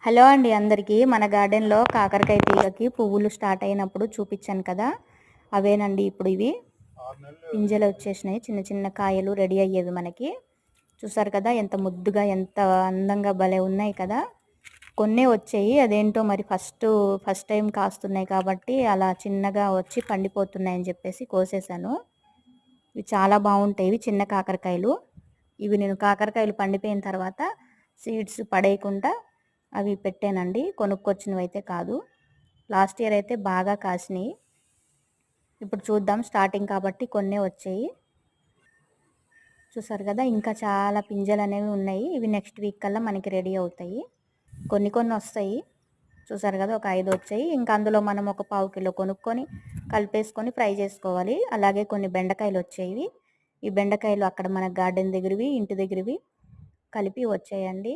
Hello అండి అందరికీ. మన గార్డెన్లో కాకరకాయ తీగకి పువ్వులు స్టార్ట్ అయినప్పుడు చూపించాను కదా, అవేనండి ఇప్పుడు ఇవి పింజలు వచ్చేసినాయి. చిన్న చిన్న కాయలు రెడీ అయ్యేవి మనకి. చూసారు కదా ఎంత ముద్దుగా ఎంత అందంగా భలే ఉన్నాయి కదా. కొన్నే వచ్చాయి, అదేంటో మరి ఫస్ట్ టైం కాస్తున్నాయి కాబట్టి అలా చిన్నగా వచ్చి పండిపోతున్నాయని చెప్పేసి కోసేసాను. ఇవి చాలా బాగుంటాయి, ఇవి చిన్న కాకరకాయలు. ఇవి నేను కాకరకాయలు పండిపోయిన తర్వాత సీడ్స్ పడేయకుండా అవి పెట్టానండి, కొనుక్కొచ్చినవి అయితే కాదు. లాస్ట్ ఇయర్ అయితే బాగా కాసినాయి. ఇప్పుడు చూద్దాం, స్టార్టింగ్ కాబట్టి కొన్నే వచ్చాయి. చూసారు కదా ఇంకా చాలా పింజలు అనేవి ఉన్నాయి. ఇవి నెక్స్ట్ వీక్ కల్లా మనకి రెడీ అవుతాయి. కొన్ని వస్తాయి. చూసారు కదా ఒక 5 వచ్చాయి. ఇంకా అందులో మనం ఒక 1/4 కిలో కొనుక్కొని కలిపేసుకొని ఫ్రై చేసుకోవాలి. అలాగే కొన్ని బెండకాయలు వచ్చాయి. ఈ బెండకాయలు అక్కడ మన గార్డెన్ దగ్గరవి ఇంటి దగ్గరవి కలిపి వచ్చాయండి.